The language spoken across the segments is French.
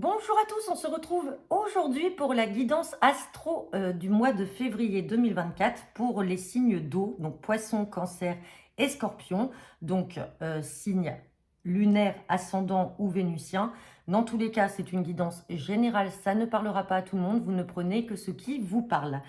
Bonjour à tous, on se retrouve aujourd'hui pour la guidance astro du mois de février 2024 pour les signes d'eau, donc poisson, cancer et scorpion, donc signes lunaire, ascendant ou vénusien. Dans tous les cas, c'est une guidance générale, ça ne parlera pas à tout le monde, vous ne prenez que ce qui vous parle.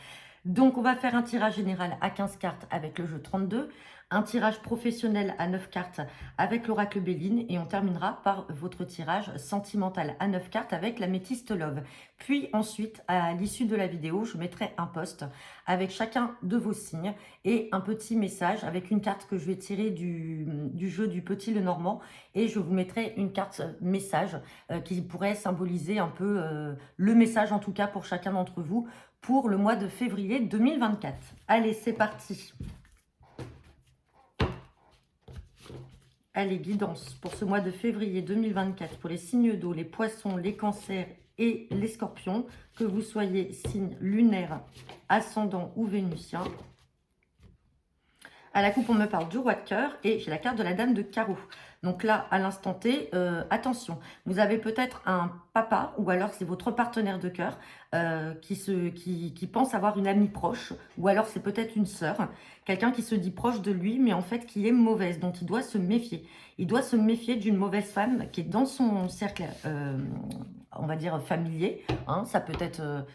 Donc on va faire un tirage général à 15 cartes avec le jeu 32, un tirage professionnel à 9 cartes avec l'oracle Béline et on terminera par votre tirage sentimental à 9 cartes avec la métiste Love. Puis ensuite, à l'issue de la vidéo, je mettrai un post avec chacun de vos signes et un petit message avec une carte que je vais tirer du jeu du Petit Lenormand et je vous mettrai une carte message qui pourrait symboliser un peu le message en tout cas pour chacun d'entre vous pour le mois de février 2024. Allez, c'est parti. Allez, guidance pour ce mois de février 2024 pour les signes d'eau, les poissons, les cancers et les scorpions, que vous soyez signe lunaire, ascendant ou vénusien. À la coupe, on me parle du roi de cœur et j'ai la carte de la dame de carreau. Donc là, à l'instant T, attention, vous avez peut-être un papa ou alors c'est votre partenaire de cœur qui pense avoir une amie proche ou alors c'est peut-être une sœur, quelqu'un qui se dit proche de lui mais en fait qui est mauvaise, dont il doit se méfier. Il doit se méfier d'une mauvaise femme qui est dans son cercle, on va dire, familier. Hein, ça peut être...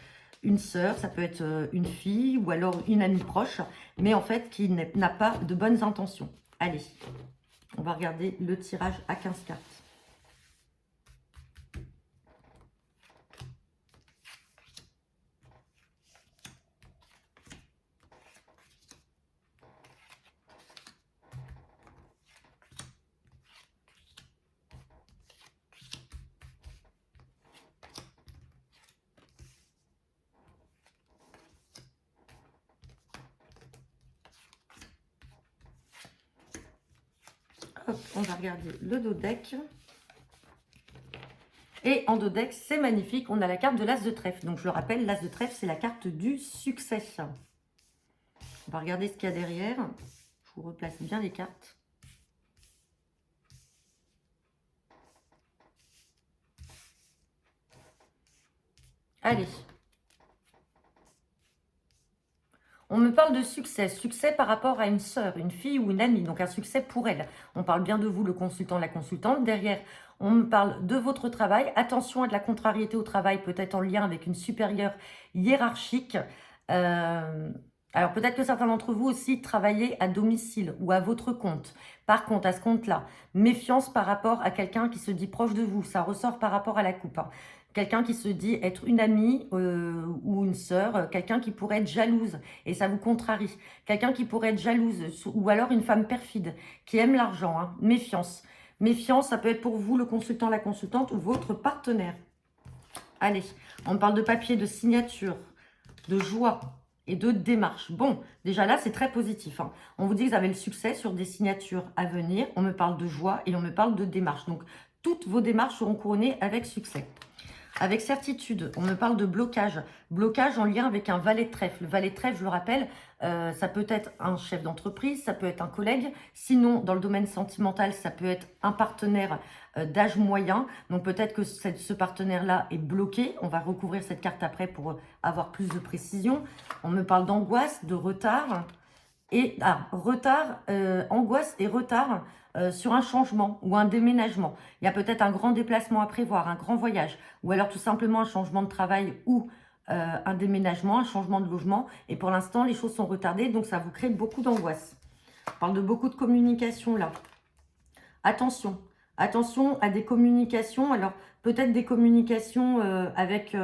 une sœur, ça peut être une fille ou alors une amie proche, mais en fait qui n'a pas de bonnes intentions. Allez, on va regarder le tirage à 15 cartes. Hop, on va regarder le dos deck. Et en dos deck, c'est magnifique, on a la carte de l'As de trèfle. Donc je le rappelle, l'As de trèfle, c'est la carte du succès. On va regarder ce qu'il y a derrière. Je vous replace bien les cartes. Allez. On me parle de succès, succès par rapport à une sœur, une fille ou une amie, donc un succès pour elle. On parle bien de vous, le consultant, la consultante. Derrière, on me parle de votre travail. Attention à de la contrariété au travail, peut-être en lien avec une supérieure hiérarchique. Alors peut-être que certains d'entre vous aussi travaillez à domicile ou à votre compte. Par contre, à ce compte-là, méfiance par rapport à quelqu'un qui se dit proche de vous. Ça ressort par rapport à la coupe. Hein. Quelqu'un qui se dit être une amie ou une sœur, quelqu'un qui pourrait être jalouse et ça vous contrarie. Quelqu'un qui pourrait être jalouse ou alors une femme perfide qui aime l'argent. Hein. Méfiance. Méfiance, ça peut être pour vous, le consultant, la consultante ou votre partenaire. Allez, on parle de papier, de signature, de joie et de démarche. Bon, déjà là, c'est très positif. Hein. On vous dit que vous avez le succès sur des signatures à venir. On me parle de joie et on me parle de démarche. Donc, toutes vos démarches seront couronnées avec succès. Avec certitude, on me parle de blocage. Blocage en lien avec un valet de trèfle. Le valet de trèfle, je le rappelle, ça peut être un chef d'entreprise, ça peut être un collègue. Sinon, dans le domaine sentimental, ça peut être un partenaire d'âge moyen. Donc peut-être que ce partenaire-là est bloqué. On va recouvrir cette carte après pour avoir plus de précision. On me parle d'angoisse, de retard. Et retard, angoisse et retard sur un changement ou un déménagement. Il y a peut-être un grand déplacement à prévoir, un grand voyage, ou alors tout simplement un changement de travail ou un déménagement, un changement de logement. Et pour l'instant, les choses sont retardées, donc ça vous crée beaucoup d'angoisse. On parle de beaucoup de communication là. Attention, attention à des communications. Alors, peut-être des communications avec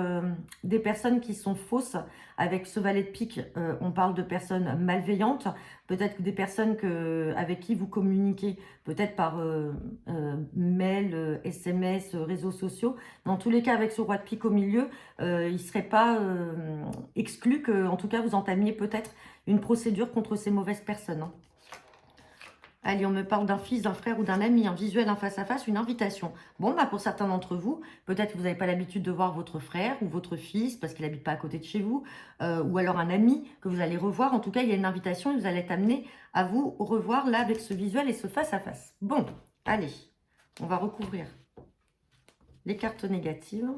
des personnes qui sont fausses. Avec ce valet de pique, on parle de personnes malveillantes. Peut-être des personnes avec qui vous communiquez, peut-être par mail, SMS, réseaux sociaux. Dans tous les cas, avec ce roi de pique au milieu, il ne serait pas exclu que, en tout cas, vous entamiez peut-être une procédure contre ces mauvaises personnes. Hein. Allez, on me parle d'un fils, d'un frère ou d'un ami, un visuel, un face-à-face, une invitation. Bon, bah pour certains d'entre vous, peut-être que vous n'avez pas l'habitude de voir votre frère ou votre fils parce qu'il n'habite pas à côté de chez vous, ou alors un ami que vous allez revoir. En tout cas, il y a une invitation et vous allez être amené à vous revoir là avec ce visuel et ce face-à-face. Bon, allez, on va recouvrir. Les cartes négatives.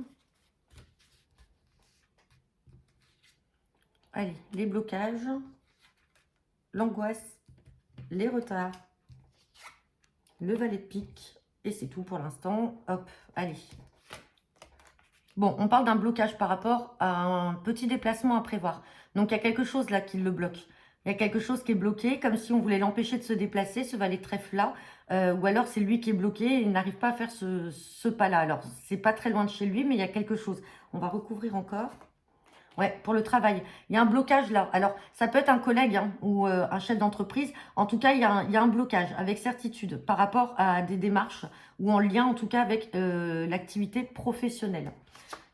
Allez, les blocages, l'angoisse, les retards, le valet de pique. Et c'est tout pour l'instant. Hop, allez. Bon, on parle d'un blocage par rapport à un petit déplacement à prévoir. Donc, il y a quelque chose là qui le bloque. Il y a quelque chose qui est bloqué, comme si on voulait l'empêcher de se déplacer, ce valet de trèfle-là. Ou alors, c'est lui qui est bloqué et il n'arrive pas à faire ce pas-là. Alors, c'est pas très loin de chez lui, mais il y a quelque chose. On va recouvrir encore. Ouais, pour le travail. Il y a un blocage là. Alors, ça peut être un collègue hein, ou un chef d'entreprise. En tout cas, il y a un blocage avec certitude par rapport à des démarches ou en lien en tout cas avec l'activité professionnelle.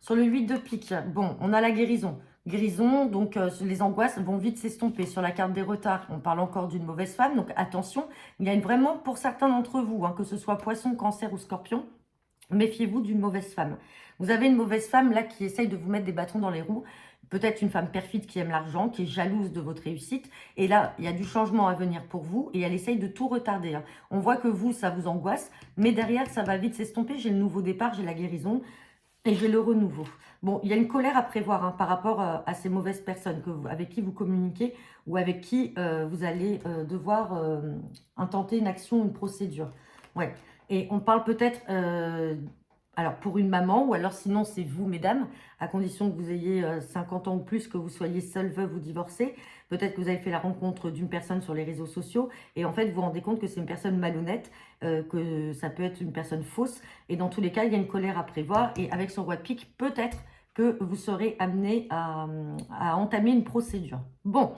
Sur le 8 de pique, bon, on a la guérison. Guérison, donc les angoisses vont vite s'estomper. Sur la carte des retards, on parle encore d'une mauvaise femme. Donc attention, il y a vraiment pour certains d'entre vous, hein, que ce soit poisson, cancer ou scorpion, méfiez-vous d'une mauvaise femme. Vous avez une mauvaise femme là qui essaye de vous mettre des bâtons dans les roues. Peut-être une femme perfide qui aime l'argent, qui est jalouse de votre réussite. Et là, il y a du changement à venir pour vous et elle essaye de tout retarder. Hein. On voit que vous, ça vous angoisse, mais derrière, ça va vite s'estomper. J'ai le nouveau départ, j'ai la guérison et j'ai le renouveau. Bon, il y a une colère à prévoir hein, par rapport à ces mauvaises personnes avec qui vous communiquez ou avec qui vous allez devoir intenter une action, une procédure. Ouais. Et on parle peut-être... alors, pour une maman, ou alors sinon, c'est vous, mesdames, à condition que vous ayez 50 ans ou plus, que vous soyez seule, veuve ou divorcée. Peut-être que vous avez fait la rencontre d'une personne sur les réseaux sociaux et en fait, vous vous rendez compte que c'est une personne malhonnête, que ça peut être une personne fausse. Et dans tous les cas, il y a une colère à prévoir. Et avec son roi de pique, peut-être que vous serez amené à entamer une procédure. Bon,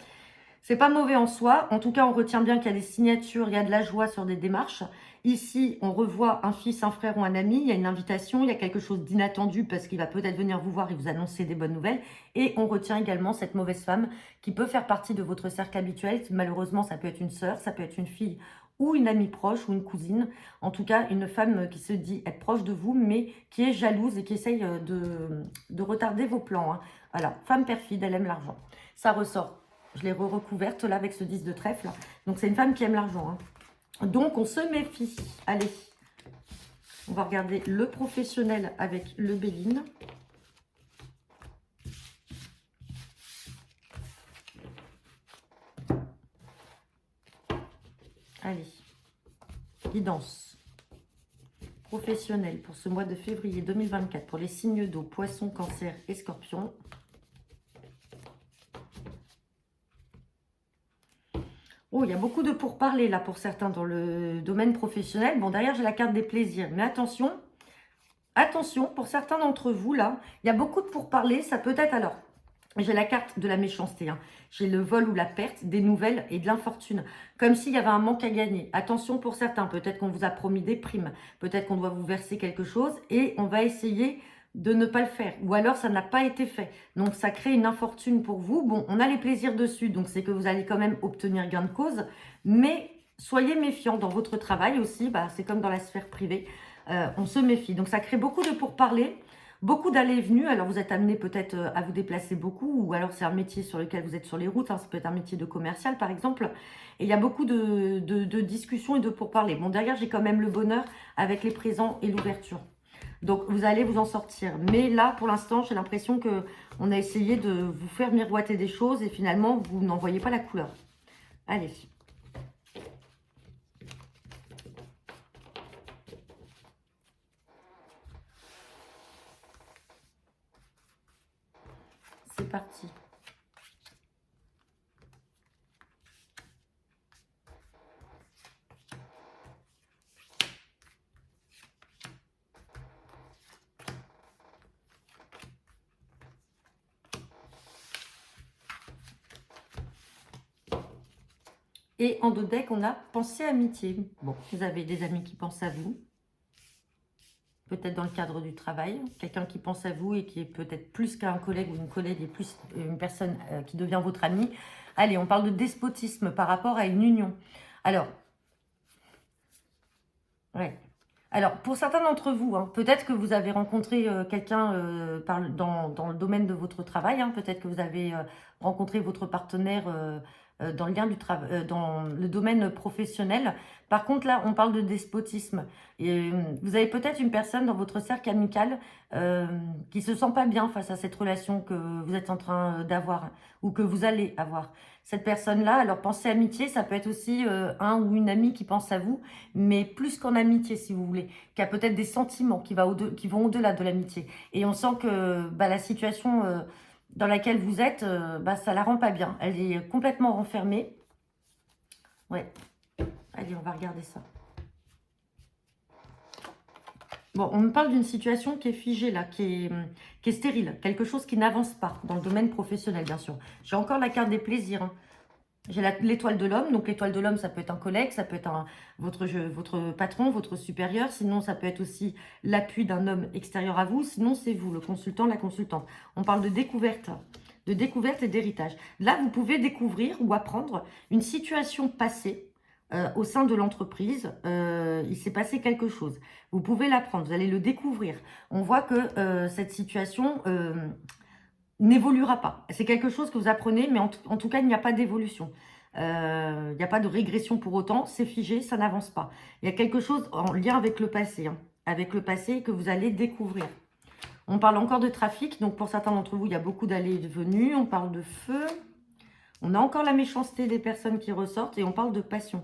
c'est pas mauvais en soi. En tout cas, on retient bien qu'il y a des signatures, il y a de la joie sur des démarches. Ici, on revoit un fils, un frère ou un ami. Il y a une invitation, il y a quelque chose d'inattendu parce qu'il va peut-être venir vous voir et vous annoncer des bonnes nouvelles. Et on retient également cette mauvaise femme qui peut faire partie de votre cercle habituel. Malheureusement, ça peut être une sœur, ça peut être une fille ou une amie proche ou une cousine. En tout cas, une femme qui se dit être proche de vous, mais qui est jalouse et qui essaye de retarder vos plans. Hein. Voilà, femme perfide, elle aime l'argent. Ça ressort. Je l'ai recouverte là avec ce 10 de trèfle. Donc, c'est une femme qui aime l'argent. Hein. Donc, on se méfie. Allez, on va regarder le professionnel avec le Béline. Allez, guidance professionnelle pour ce mois de février 2024 pour les signes d'eau, poisson, cancer et scorpion. Oh, il y a beaucoup de pourparlers là pour certains dans le domaine professionnel. Bon, derrière, j'ai la carte des plaisirs. Mais attention, attention, pour certains d'entre vous là, il y a beaucoup de pourparlers. Ça peut être alors, j'ai la carte de la méchanceté. Hein. J'ai le vol ou la perte, des nouvelles et de l'infortune. Comme s'il y avait un manque à gagner. Attention pour certains, peut-être qu'on vous a promis des primes. Peut-être qu'on doit vous verser quelque chose et on va essayer de ne pas le faire. Ou alors, ça n'a pas été fait. Donc, ça crée une infortune pour vous. Bon, on a les plaisirs dessus. Donc, c'est que vous allez quand même obtenir gain de cause. Mais soyez méfiants dans votre travail aussi. Bah, c'est comme dans la sphère privée. On se méfie. Donc, ça crée beaucoup de pourparlers. Beaucoup d'allées et venues, alors vous êtes amené peut-être à vous déplacer beaucoup, ou alors c'est un métier sur lequel vous êtes sur les routes, hein, ça peut être un métier de commercial par exemple, et il y a beaucoup de discussions et de pourparlers. Bon, derrière j'ai quand même le bonheur avec les présents et l'ouverture. Donc vous allez vous en sortir. Mais là, pour l'instant, j'ai l'impression qu'on a essayé de vous faire miroiter des choses et finalement, vous n'en voyez pas la couleur. Allez. C'est parti. Et en dos deck, on a pensée amitié. Bon, vous avez des amis qui pensent à vous. Peut-être dans le cadre du travail. Quelqu'un qui pense à vous et qui est peut-être plus qu'un collègue ou une collègue et plus une personne qui devient votre ami. Allez, on parle de despotisme par rapport à une union. Alors, ouais. Alors, pour certains d'entre vous, hein, peut-être que vous avez rencontré quelqu'un dans le domaine de votre travail. Hein, peut-être que vous avez rencontré votre partenaire dans le lien du travail, dans le domaine professionnel. Par contre, là, on parle de despotisme. Et, vous avez peut-être une personne dans votre cercle amical qui se sent pas bien face à cette relation que vous êtes en train d'avoir ou que vous allez avoir. Cette personne-là, alors pensez amitié, ça peut être aussi un ou une amie qui pense à vous, mais plus qu'en amitié, si vous voulez, qui a peut-être des sentiments qui vont au-delà de l'amitié. Et on sent que bah, la situation dans laquelle vous êtes, bah, ça la rend pas bien. Elle est complètement renfermée. Ouais. Allez, on va regarder ça. Bon, on me parle d'une situation qui est figée, là, qui est stérile. Quelque chose qui n'avance pas dans le domaine professionnel, bien sûr. J'ai encore la carte des plaisirs, hein. J'ai l'étoile de l'homme. Donc, l'étoile de l'homme, ça peut être un collègue, ça peut être votre patron, votre supérieur. Sinon, ça peut être aussi l'appui d'un homme extérieur à vous. Sinon, c'est vous, le consultant, la consultante. On parle de découverte et d'héritage. Là, vous pouvez découvrir ou apprendre une situation passée au sein de l'entreprise. Il s'est passé quelque chose. Vous pouvez l'apprendre, vous allez le découvrir. On voit que cette situation n'évoluera pas. C'est quelque chose que vous apprenez, mais en tout cas, il n'y a pas d'évolution. Il n'y a pas de régression pour autant, c'est figé, ça n'avance pas. Il y a quelque chose en lien avec le passé, hein, avec le passé que vous allez découvrir. On parle encore de trafic, donc pour certains d'entre vous, il y a beaucoup d'allées et de venues. On parle de feu. On a encore la méchanceté des personnes qui ressortent et on parle de passion.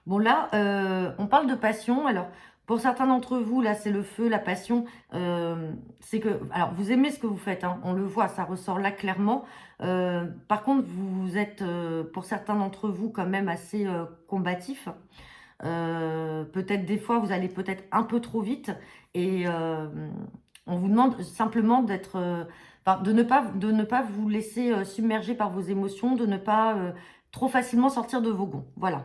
Bon là, on parle de passion. Alors, pour certains d'entre vous, là, c'est le feu, la passion. C'est que, alors, vous aimez ce que vous faites, hein, on le voit, ça ressort là clairement. Par contre, vous êtes, pour certains d'entre vous, quand même assez combatif. Peut-être des fois, vous allez peut-être un peu trop vite et on vous demande simplement d'être, enfin, de ne pas vous laisser submerger par vos émotions, de ne pas trop facilement sortir de vos gonds. Voilà.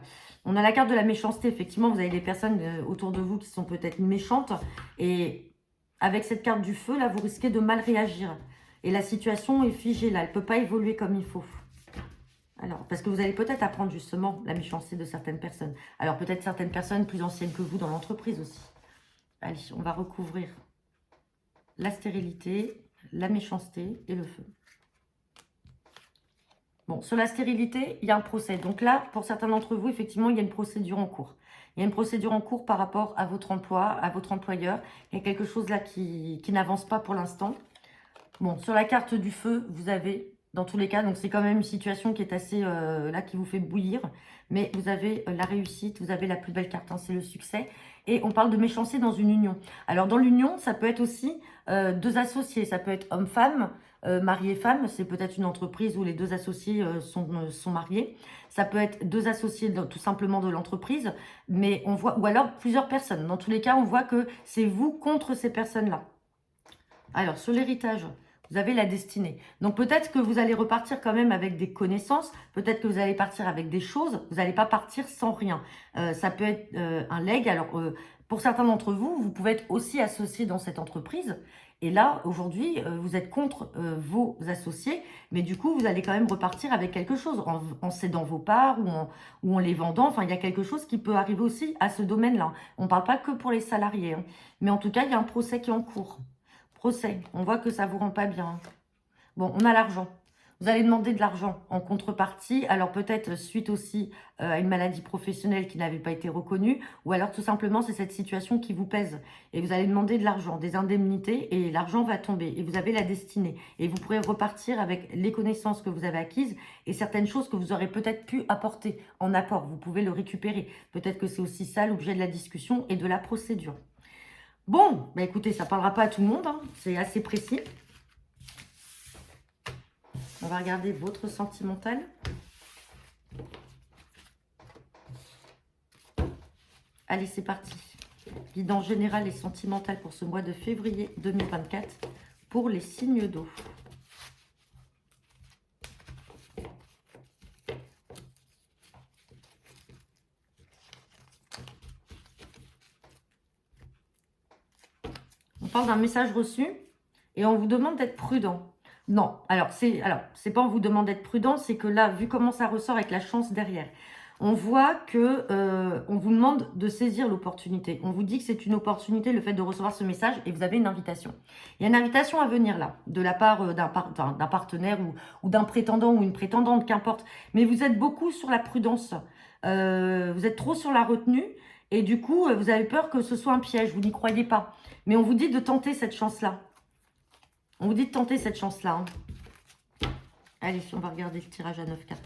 On a la carte de la méchanceté. Effectivement, vous avez des personnes autour de vous qui sont peut-être méchantes. Et avec cette carte du feu, là, vous risquez de mal réagir. Et la situation est figée, là. Elle ne peut pas évoluer comme il faut. Alors, parce que vous allez peut-être apprendre justement la méchanceté de certaines personnes. Alors, peut-être certaines personnes plus anciennes que vous dans l'entreprise aussi. Allez, on va recouvrir la stérilité, la méchanceté et le feu. Bon, sur la stérilité, il y a un procès. Donc là, pour certains d'entre vous, effectivement, il y a une procédure en cours. Il y a une procédure en cours par rapport à votre emploi, à votre employeur. Il y a quelque chose là qui n'avance pas pour l'instant. Bon, sur la carte du feu, vous avez, dans tous les cas, donc c'est quand même une situation qui est assez, là, qui vous fait bouillir. Mais vous avez la réussite, vous avez la plus belle carte, hein, c'est le succès. Et on parle de méchanceté dans une union. Alors, dans l'union, ça peut être aussi deux associés. Ça peut être homme-femme, mari et femme. C'est peut-être une entreprise où les deux associés sont mariés. Ça peut être deux associés tout simplement de l'entreprise. Mais on voit, ou alors plusieurs personnes. Dans tous les cas, on voit que c'est vous contre ces personnes-là. Alors, sur l'héritage, vous avez la destinée. Donc, peut-être que vous allez repartir quand même avec des connaissances. Peut-être que vous allez partir avec des choses. Vous n'allez pas partir sans rien. Ça peut être un legs. Alors, pour certains d'entre vous, vous pouvez être aussi associé dans cette entreprise. Et là, aujourd'hui, vous êtes contre vos associés. Mais du coup, vous allez quand même repartir avec quelque chose en cédant vos parts ou en les vendant. Enfin, il y a quelque chose qui peut arriver aussi à ce domaine-là. On ne parle pas que pour les salariés, hein. Mais en tout cas, il y a un procès qui est en cours. Procès, on voit que ça vous rend pas bien. Bon, on a l'argent. Vous allez demander de l'argent en contrepartie. Alors peut-être suite aussi à une maladie professionnelle qui n'avait pas été reconnue. Ou alors tout simplement c'est cette situation qui vous pèse. Et vous allez demander de l'argent, des indemnités. Et l'argent va tomber. Et vous avez la destinée. Et vous pourrez repartir avec les connaissances que vous avez acquises. Et certaines choses que vous aurez peut-être pu apporter en apport. Vous pouvez le récupérer. Peut-être que c'est aussi ça l'objet de la discussion et de la procédure. Bon, bah écoutez, ça ne parlera pas à tout le monde, hein, c'est assez précis. On va regarder votre sentimental. Allez, c'est parti. Guidance générale et sentimentale pour ce mois de février 2024 pour les signes d'eau. On parle d'un message reçu et on vous demande d'être prudent. Non, alors c'est pas on vous demande d'être prudent, c'est que là, vu comment ça ressort avec la chance derrière, On voit que on vous demande de saisir l'opportunité. On vous dit que c'est une opportunité, le fait de recevoir ce message, et vous avez une invitation. Il y a une invitation à venir là, de la part d'un partenaire ou d'un prétendant ou une prétendante, qu'importe. Mais vous êtes beaucoup sur la prudence. Vous êtes trop sur la retenue. Et du coup, vous avez peur que ce soit un piège. Vous n'y croyez pas. Mais on vous dit de tenter cette chance-là. On vous dit de tenter cette chance-là. Hein. Allez, on va regarder le tirage à 9 cartes.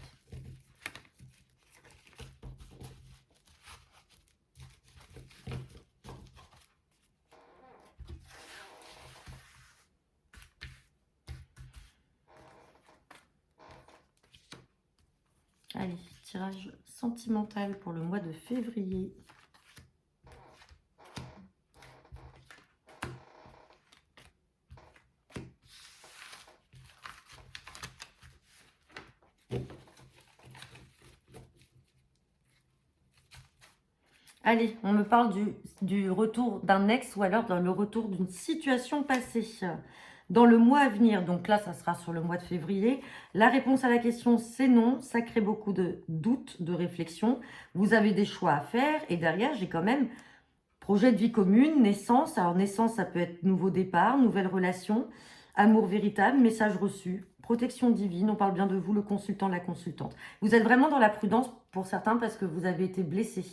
Allez, tirage sentimental pour le mois de février. Allez, on me parle du retour d'un ex ou alors le retour d'une situation passée dans le mois à venir. Donc là, ça sera sur le mois de février. La réponse à la question, c'est non. Ça crée beaucoup de doutes, de réflexion. Vous avez des choix à faire. Et derrière, j'ai quand même projet de vie commune, naissance. Alors naissance, ça peut être nouveau départ, nouvelle relation, amour véritable, message reçu, protection divine. On parle bien de vous, le consultant, la consultante. Vous êtes vraiment dans la prudence pour certains parce que vous avez été blessés.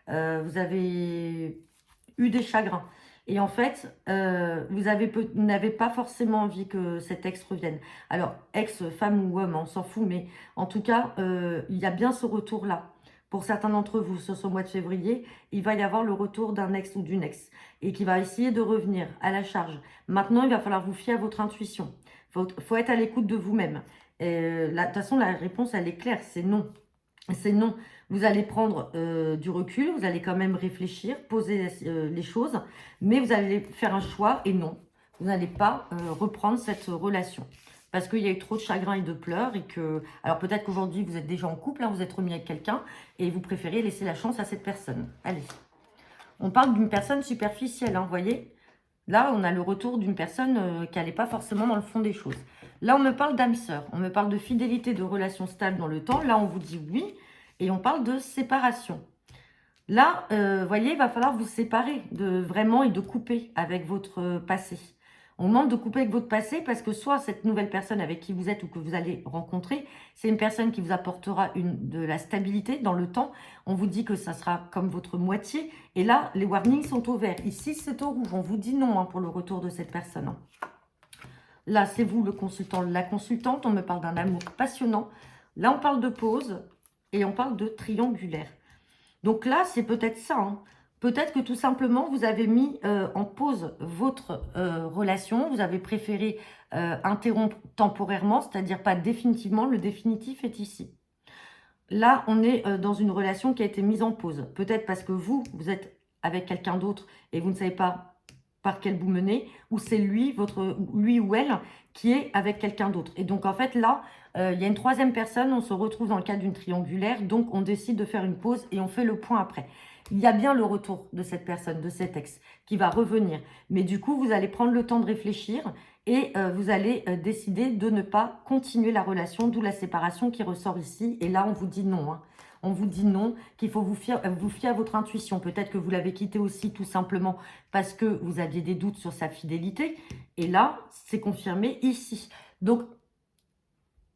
Vous avez eu des chagrins. Et en fait, vous n'avez pas forcément envie que cet ex revienne. Alors, ex, femme ou homme, on s'en fout, mais en tout cas, il y a bien ce retour-là. Pour certains d'entre vous, ce mois de février, il va y avoir le retour d'un ex ou d'une ex et qui va essayer de revenir à la charge. Maintenant, il va falloir vous fier à votre intuition. Faut être à l'écoute de vous-même. De toute façon, la réponse, elle est claire, c'est non. C'est non. Vous allez prendre du recul, vous allez quand même réfléchir, poser les choses, mais vous allez faire un choix et non, vous n'allez pas reprendre cette relation. Parce qu'il y a eu trop de chagrin et de pleurs et que... Alors peut-être qu'aujourd'hui, vous êtes déjà en couple, hein, vous êtes remis avec quelqu'un et vous préférez laisser la chance à cette personne. Allez. On parle d'une personne superficielle, hein, vous voyez. Là, on a le retour d'une personne qui n'allait pas forcément dans le fond des choses. Là, on me parle d'âme sœur, on me parle de fidélité, de relations stables dans le temps. Là, on vous dit oui et on parle de séparation. Là, vous voyez, il va falloir vous séparer vraiment et de couper avec votre passé. On demande de couper avec votre passé parce que soit cette nouvelle personne avec qui vous êtes ou que vous allez rencontrer, c'est une personne qui vous apportera de la stabilité dans le temps. On vous dit que ça sera comme votre moitié. Et là, les warnings sont au vert. Ici, c'est au rouge. On vous dit non hein, pour le retour de cette personne. Hein. Là, c'est vous le consultant, la consultante. On me parle d'un amour passionnant. Là, on parle de pause et on parle de triangulaire. Donc là, c'est peut-être ça. Hein. Peut-être que tout simplement, vous avez mis en pause votre relation. Vous avez préféré interrompre temporairement, c'est-à-dire pas définitivement. Le définitif est ici. Là, on est dans une relation qui a été mise en pause. Peut-être parce que vous êtes avec quelqu'un d'autre et vous ne savez pas par quel bout mener, ou c'est lui ou elle qui est avec quelqu'un d'autre. Et donc, en fait, là, il y a une troisième personne, on se retrouve dans le cadre d'une triangulaire, donc on décide de faire une pause et on fait le point après. Il y a bien le retour de cette personne, de cet ex, qui va revenir. Mais du coup, vous allez prendre le temps de réfléchir et vous allez décider de ne pas continuer la relation, d'où la séparation qui ressort ici. Et là, on vous dit non. Hein. On vous dit non, qu'il faut vous fier à votre intuition. Peut-être que vous l'avez quitté aussi tout simplement parce que vous aviez des doutes sur sa fidélité. Et là, c'est confirmé ici. Donc,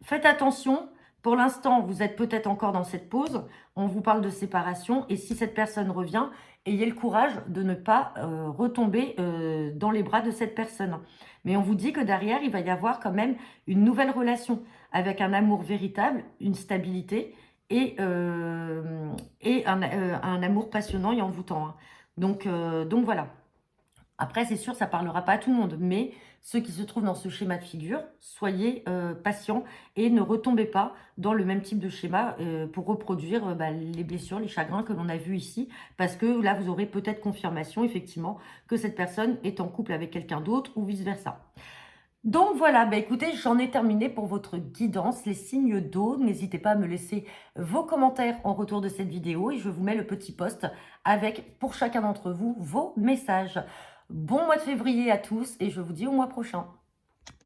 faites attention. Pour l'instant, vous êtes peut-être encore dans cette pause. On vous parle de séparation. Et si cette personne revient, ayez le courage de ne pas retomber dans les bras de cette personne. Mais on vous dit que derrière, il va y avoir quand même une nouvelle relation avec un amour véritable, une stabilité et un amour passionnant et envoûtant. Hein. Donc voilà. Après, c'est sûr, ça ne parlera pas à tout le monde, mais ceux qui se trouvent dans ce schéma de figure, soyez patients et ne retombez pas dans le même type de schéma pour reproduire les blessures, les chagrins que l'on a vus ici, parce que là, vous aurez peut-être confirmation, effectivement, que cette personne est en couple avec quelqu'un d'autre ou vice-versa. Donc voilà, écoutez, j'en ai terminé pour votre guidance, les signes d'eau. N'hésitez pas à me laisser vos commentaires en retour de cette vidéo et je vous mets le petit post avec, pour chacun d'entre vous, vos messages. Bon mois de février à tous et je vous dis au mois prochain.